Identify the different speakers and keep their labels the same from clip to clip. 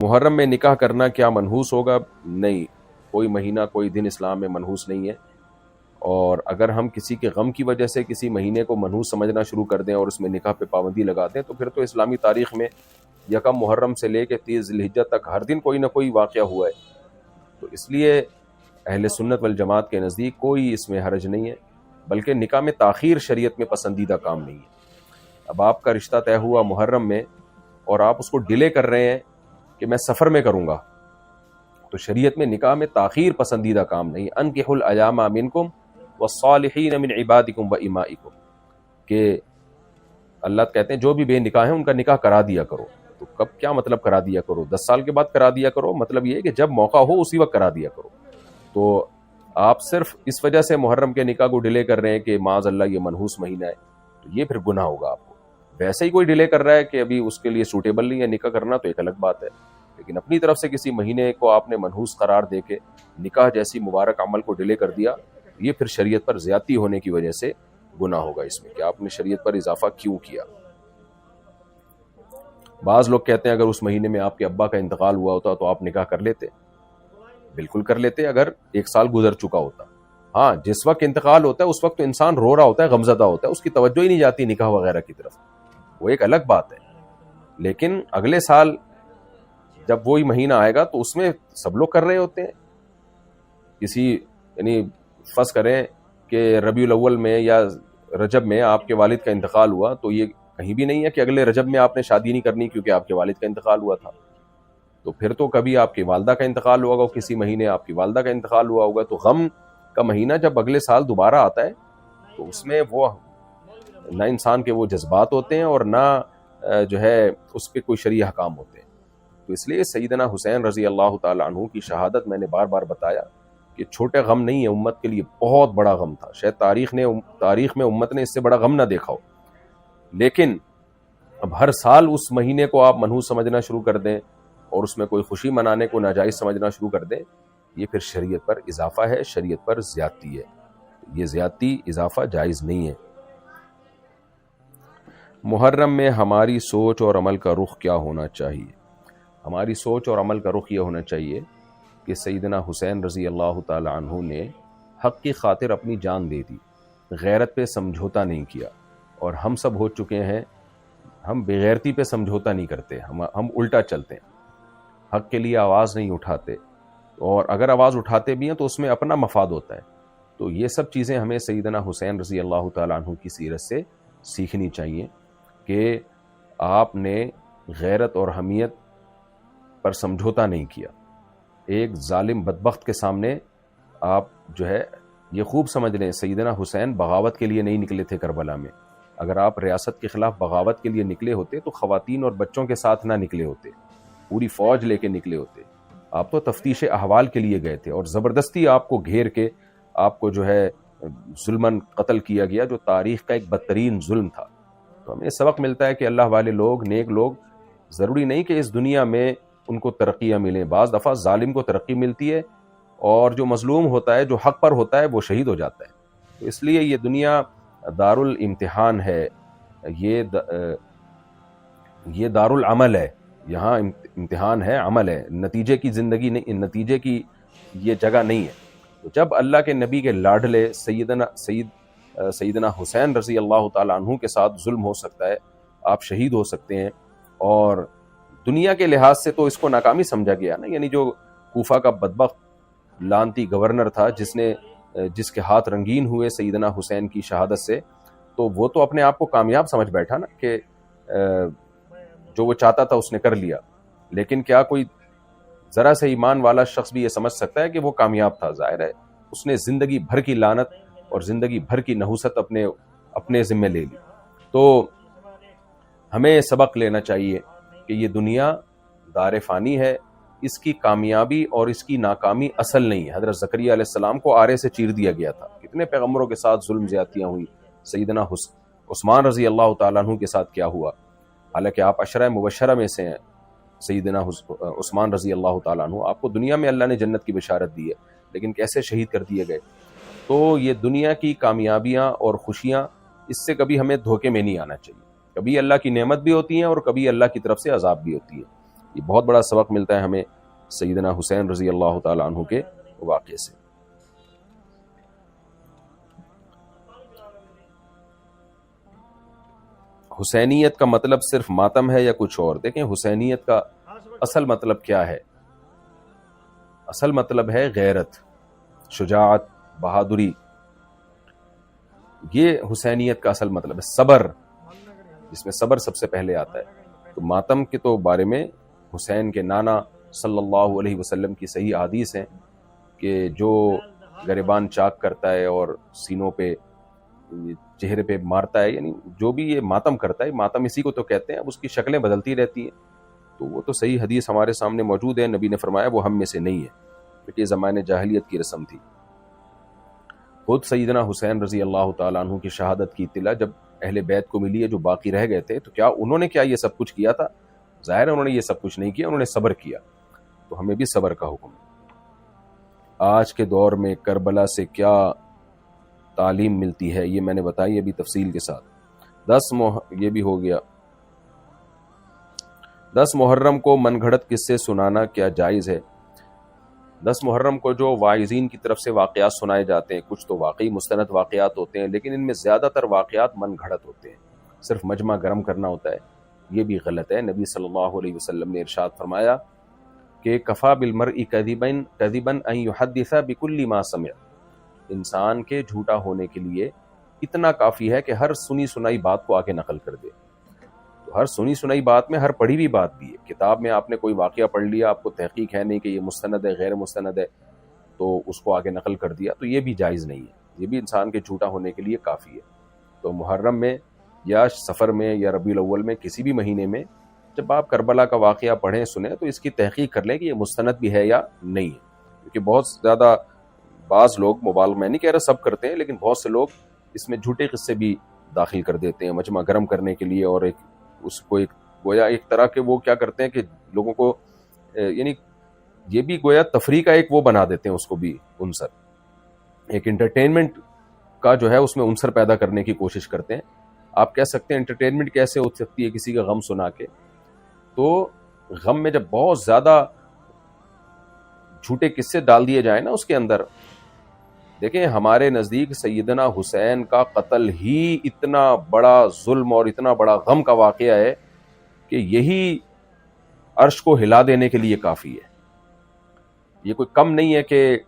Speaker 1: محرم میں نکاح کرنا کیا منحوس ہوگا؟ نہیں، کوئی مہینہ کوئی دن اسلام میں منحوس نہیں ہے، اور اگر ہم کسی کے غم کی وجہ سے کسی مہینے کو منحوس سمجھنا شروع کر دیں اور اس میں نکاح پہ پابندی لگا دیں تو پھر تو اسلامی تاریخ میں یکم محرم سے لے کے 30 ذی الحجہ تک ہر دن کوئی نہ کوئی واقعہ ہوا ہے. تو اس لیے اہل سنت والجماعت کے نزدیک کوئی اس میں حرج نہیں ہے، بلکہ نکاح میں تاخیر شریعت میں پسندیدہ کام نہیں ہے. اب آپ کا رشتہ طے ہوا محرم میں اور آپ اس کو ڈیلے کر رہے ہیں کہ میں سفر میں کروں گا، تو شریعت میں نکاح میں تاخیر پسندیدہ کام نہیں. انکحوا الایام منکم والصالحین من عبادکم وامائکم، کہ اللہ کہتے ہیں جو بھی بے نکاح ہیں ان کا نکاح کرا دیا کرو. تو کب کیا مطلب کرا دیا کرو؟ 10 سال کے بعد کرا دیا کرو؟ مطلب یہ ہے کہ جب موقع ہو اسی وقت کرا دیا کرو. تو آپ صرف اس وجہ سے محرم کے نکاح کو ڈیلے کر رہے ہیں کہ معاذ اللہ یہ منحوس مہینہ ہے، تو یہ پھر گناہ ہوگا آپ کو. ویسے ہی کوئی ڈیلے کر رہا ہے کہ ابھی اس کے لیے سوٹیبل نہیں ہے نکاح کرنا تو ایک الگ بات ہے، لیکن اپنی طرف سے کسی مہینے کو آپ نے منحوس قرار دے کے نکاح جیسی مبارک عمل کو ڈیلے کر دیا، یہ پھر شریعت پر زیادتی ہونے کی وجہ سے گناہ ہوگا اس میں کہ آپ نے شریعت پر اضافہ کیوں کیا. بعض لوگ کہتے ہیں اگر اس مہینے میں آپ کے ابا کا انتقال ہوا ہوتا تو آپ نکاح کر لیتے. بالکل کر لیتے اگر 1 سال گزر چکا ہوتا. ہاں، جس وقت انتقال ہوتا ہے اس وقت تو انسان رو رہا ہوتا ہے، غمزدہ ہوتا ہے، اس کی توجہ ہی نہیں جاتی نکاح وغیرہ کی طرف، وہ ایک الگ بات ہے. لیکن اگلے سال جب وہی مہینہ آئے گا تو اس میں سب لوگ کر رہے ہوتے ہیں. کسی یعنی فرض کریں کہ ربیع الاول میں یا رجب میں آپ کے والد کا انتقال ہوا، تو یہ کہیں بھی نہیں ہے کہ اگلے رجب میں آپ نے شادی نہیں کرنی کیونکہ آپ کے والد کا انتقال ہوا تھا. تو پھر تو کبھی آپ کی والدہ کا انتقال ہوا ہوگا، کسی مہینے آپ کی والدہ کا انتقال ہوا ہوگا. تو غم کا مہینہ جب اگلے سال دوبارہ آتا ہے تو اس میں وہ نہ انسان کے وہ جذبات ہوتے ہیں اور نہ جو ہے اس پہ کوئی شرعی احکام ہوتے ہیں. تو اس لیے سیدنا حسین رضی اللہ تعالی عنہ کی شہادت میں نے بار بار بتایا کہ چھوٹے غم نہیں ہے، امت کے لیے بہت بڑا غم تھا. شاید تاریخ میں امت نے اس سے بڑا غم نہ دیکھا ہو. لیکن اب ہر سال اس مہینے کو آپ منحوس سمجھنا شروع کر دیں اور اس میں کوئی خوشی منانے کو ناجائز سمجھنا شروع کر دیں، یہ پھر شریعت پر اضافہ ہے، شریعت پر زیادتی ہے. یہ زیادتی اضافہ جائز نہیں ہے. محرم میں ہماری سوچ اور عمل کا رخ کیا ہونا چاہیے؟ ہماری سوچ اور عمل کا رخ یہ ہونا چاہیے کہ سیدنا حسین رضی اللہ تعالی عنہ نے حق کی خاطر اپنی جان دے دی، غیرت پہ سمجھوتا نہیں کیا. اور ہم سب ہو چکے ہیں، ہم بغیرتی پہ سمجھوتا نہیں کرتے، ہم الٹا چلتے ہیں، حق کے لیے آواز نہیں اٹھاتے، اور اگر آواز اٹھاتے بھی ہیں تو اس میں اپنا مفاد ہوتا ہے. تو یہ سب چیزیں ہمیں سیدنا حسین رضی اللہ تعالی عنہ کی سیرت سے سیکھنی چاہیے کہ آپ نے غیرت اور حمیت پر سمجھوتا نہیں کیا. ایک ظالم بدبخت کے سامنے آپ جو ہے یہ خوب سمجھ لیں، سیدنا حسین بغاوت کے لیے نہیں نکلے تھے کربلا میں. اگر آپ ریاست کے خلاف بغاوت کے لیے نکلے ہوتے تو خواتین اور بچوں کے ساتھ نہ نکلے ہوتے، پوری فوج لے کے نکلے ہوتے. آپ تو تفتیش احوال کے لیے گئے تھے اور زبردستی آپ کو گھیر کے آپ کو جو ہے ظلماً قتل کیا گیا، جو تاریخ کا ایک بدترین ظلم تھا. تو ہمیں سبق ملتا ہے کہ اللہ والے لوگ، نیک لوگ، ضروری نہیں کہ اس دنیا میں ان کو ترقیاں ملیں. بعض دفعہ ظالم کو ترقی ملتی ہے اور جو مظلوم ہوتا ہے، جو حق پر ہوتا ہے، وہ شہید ہو جاتا ہے. تو اس لیے یہ دنیا دار الامتحان ہے، یہ دار العمل ہے. یہاں امتحان ہے، عمل ہے، نتیجے کی زندگی نہیں، نتیجے کی یہ جگہ نہیں ہے. تو جب اللہ کے نبی کے لاڈلے سیدنا حسین رضی اللہ تعالی عنہ کے ساتھ ظلم ہو سکتا ہے، آپ شہید ہو سکتے ہیں، اور دنیا کے لحاظ سے تو اس کو ناکامی سمجھا گیا نا. یعنی جو کوفہ کا بدبخت لانتی گورنر تھا جس کے ہاتھ رنگین ہوئے سیدنا حسین کی شہادت سے، تو وہ تو اپنے آپ کو کامیاب سمجھ بیٹھا نا کہ جو وہ چاہتا تھا اس نے کر لیا. لیکن کیا کوئی ذرا سے ایمان والا شخص بھی یہ سمجھ سکتا ہے کہ وہ کامیاب تھا؟ ظاہر ہے اس نے زندگی بھر کی لعنت اور زندگی بھر کی نحوست اپنے ذمہ لے لی. تو ہمیں سبق لینا چاہیے کہ یہ دنیا دار فانی ہے، اس کی کامیابی اور اس کی ناکامی اصل نہیں ہے. حضرت زکریا علیہ السلام کو آرے سے چیر دیا گیا تھا، کتنے پیغمبروں کے ساتھ ظلم زیادتیاں ہوئی. سیدنا عثمان رضی اللہ تعالیٰ عنہ کے ساتھ کیا ہوا؟ حالانکہ آپ عشرہ مبشرہ میں سے ہیں. سیدنا عثمان رضی اللہ تعالیٰ عنہ، آپ کو دنیا میں اللہ نے جنت کی بشارت دی ہے، لیکن کیسے شہید کر دیے گئے. تو یہ دنیا کی کامیابیاں اور خوشیاں، اس سے کبھی ہمیں دھوکے میں نہیں آنا چاہیے. کبھی اللہ کی نعمت بھی ہوتی ہیں اور کبھی اللہ کی طرف سے عذاب بھی ہوتی ہے. یہ بہت بڑا سبق ملتا ہے ہمیں سیدنا حسین رضی اللہ تعالی عنہ کے واقعے سے۔ حسینیت کا مطلب صرف ماتم ہے یا کچھ اور؟ دیکھیں حسینیت کا اصل مطلب کیا ہے؟ اصل مطلب ہے غیرت، شجاعت، بہادری، یہ حسینیت کا اصل مطلب ہے۔ صبر، جس میں صبر سب سے پہلے آتا ہے۔ تو ماتم کے تو بارے میں حسین کے نانا صلی اللہ علیہ وسلم کی صحیح حدیث ہیں کہ جو گریبان چاک کرتا ہے اور سینوں پہ چہرے پہ مارتا ہے، یعنی جو بھی یہ ماتم کرتا ہے، ماتم اسی کو تو کہتے ہیں، اب اس کی شکلیں بدلتی رہتی ہیں، تو وہ تو صحیح حدیث ہمارے سامنے موجود ہے۔ نبی نے فرمایا وہ ہم میں سے نہیں ہے، کیونکہ یہ زمانے جاہلیت کی رسم تھی۔ خود سیدنا حسین رضی اللہ تعالیٰ عنہ کی شہادت کی اطلاع جب اہل بیت کو ملی ہے جو باقی رہ گئے تھے، تو کیا انہوں نے کیا یہ سب کچھ کیا تھا؟ ظاہر ہے انہوں نے یہ سب کچھ نہیں کیا، انہوں نے صبر کیا۔ تو ہمیں بھی صبر کا حکم ہے۔ آج کے دور میں کربلا سے کیا تعلیم ملتی ہے، یہ میں نے بتائی ابھی تفصیل کے ساتھ۔ یہ بھی ہو گیا۔ 10 محرم کو من گھڑت قصے سنانا کیا جائز ہے؟ 10 محرم کو جو واعظین کی طرف سے واقعات سنائے جاتے ہیں، کچھ تو واقعی مستند واقعات ہوتے ہیں، لیکن ان میں زیادہ تر واقعات من گھڑت ہوتے ہیں، صرف مجمع گرم کرنا ہوتا ہے، یہ بھی غلط ہے۔ نبی صلی اللہ علیہ وسلم نے ارشاد فرمایا کہ کفا بالمرء کذبا ان یحدث بکل ما سمع، انسان کے جھوٹا ہونے کے لیے اتنا کافی ہے کہ ہر سنی سنائی بات کو آگے نقل کر دے۔ تو ہر سنی سنائی بات میں ہر پڑھی ہوئی بات بھی ہے۔ کتاب میں آپ نے کوئی واقعہ پڑھ لیا، آپ کو تحقیق ہے نہیں کہ یہ مستند ہے غیر مستند ہے، تو اس کو آگے نقل کر دیا، تو یہ بھی جائز نہیں ہے، یہ بھی انسان کے جھوٹا ہونے کے لیے کافی ہے۔ تو محرم میں یا سفر میں یا ربیع الاول میں کسی بھی مہینے میں جب آپ کربلا کا واقعہ پڑھیں سنیں تو اس کی تحقیق کر لیں کہ یہ مستند بھی ہے یا نہیں ہے، کیونکہ بہت زیادہ بعض لوگ مبالغہ، میں نہیں کہہ رہا سب کرتے ہیں، لیکن بہت سے لوگ اس میں جھوٹے قصے بھی داخل کر دیتے ہیں مجمع گرم کرنے کے لیے، اور اس کو گویا ایک طرح کے وہ کیا کرتے ہیں کہ لوگوں کو یعنی یہ بھی گویا تفریح کا ایک وہ بنا دیتے ہیں، اس کو بھی عنصر، ایک انٹرٹینمنٹ کا جو ہے اس میں عنصر پیدا کرنے کی کوشش کرتے ہیں۔ آپ کہہ سکتے ہیں انٹرٹینمنٹ کیسے ہو سکتی ہے کسی کا غم سنا کے؟ تو غم میں جب بہت زیادہ جھوٹے قصے ڈال دیے جائیں نا اس کے اندر، دیکھیں ہمارے نزدیک سیدنا حسین کا قتل ہی اتنا بڑا ظلم اور اتنا بڑا غم کا واقعہ ہے کہ یہی عرش کو ہلا دینے کے لیے کافی ہے۔ یہ کوئی کم نہیں ہے کہ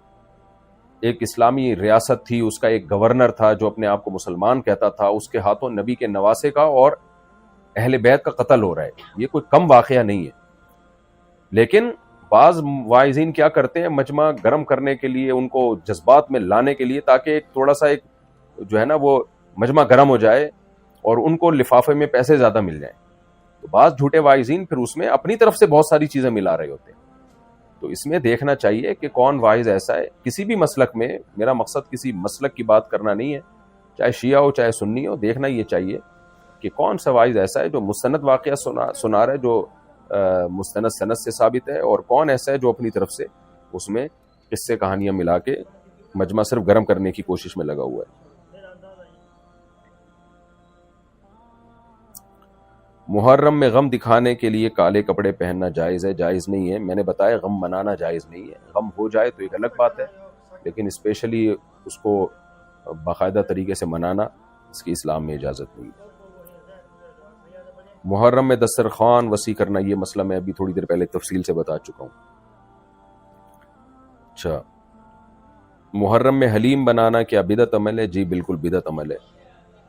Speaker 1: ایک اسلامی ریاست تھی، اس کا ایک گورنر تھا جو اپنے آپ کو مسلمان کہتا تھا، اس کے ہاتھوں نبی کے نواسے کا اور اہل بیت کا قتل ہو رہا ہے، یہ کوئی کم واقعہ نہیں ہے۔ لیکن بعض واعظین کیا کرتے ہیں، مجمع گرم کرنے کے لیے، ان کو جذبات میں لانے کے لیے، تاکہ ایک تھوڑا سا ایک جو ہے نا وہ مجمع گرم ہو جائے اور ان کو لفافے میں پیسے زیادہ مل جائیں، تو بعض جھوٹے واعظین پھر اس میں اپنی طرف سے بہت ساری چیزیں ملا رہے ہوتے ہیں۔ تو اس میں دیکھنا چاہیے کہ کون واعظ ایسا ہے، کسی بھی مسلک میں، میرا مقصد کسی مسلک کی بات کرنا نہیں ہے، چاہے شیعہ ہو چاہے سنی ہو، دیکھنا یہ چاہیے کہ کون سا واعظ ایسا ہے جو مستند واقعہ سنا رہا ہے، جو مستند سند سے ثابت ہے، اور کون ایسا ہے جو اپنی طرف سے اس میں قصے کہانیاں ملا کے مجمع صرف گرم کرنے کی کوشش میں لگا ہوا ہے۔ محرم میں غم دکھانے کے لیے کالے کپڑے پہننا جائز ہے؟ جائز نہیں ہے، میں نے بتایا غم منانا جائز نہیں ہے، غم ہو جائے تو ایک الگ بات ہے، لیکن اسپیشلی اس کو باقاعدہ طریقے سے منانا اس کی اسلام میں اجازت نہیں ہے۔ محرم میں دسترخوان وسیع کرنا، یہ مسئلہ میں ابھی تھوڑی دیر پہلے تفصیل سے بتا چکا ہوں۔ اچھا، محرم میں حلیم بنانا کیا بدعت عمل ہے؟ جی بالکل بدعت عمل ہے،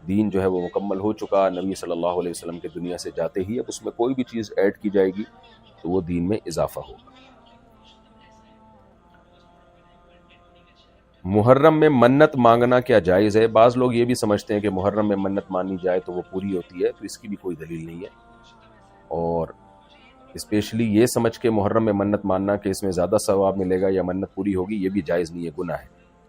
Speaker 1: دین جو ہے وہ مکمل ہو چکا، نبی صلی اللہ علیہ وسلم کے دنیا سے جاتے ہی اب اس میں کوئی بھی چیز ایڈ کی جائے گی تو وہ دین میں اضافہ ہوگا۔ محرم میں منت مانگنا کیا جائز ہے؟ بعض لوگ یہ بھی سمجھتے ہیں کہ محرم میں منت مانی جائے تو وہ پوری ہوتی ہے، تو اس کی بھی کوئی دلیل نہیں ہے، اور اسپیشلی یہ سمجھ کے محرم میں منت ماننا کہ اس میں زیادہ ثواب ملے گا یا منت پوری ہوگی، یہ بھی جائز نہیں ہے، گناہ ہے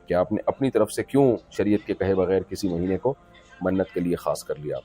Speaker 1: کہ آپ نے اپنی طرف سے کیوں شریعت کے کہے بغیر کسی مہینے کو منت کے لیے خاص کر لیا۔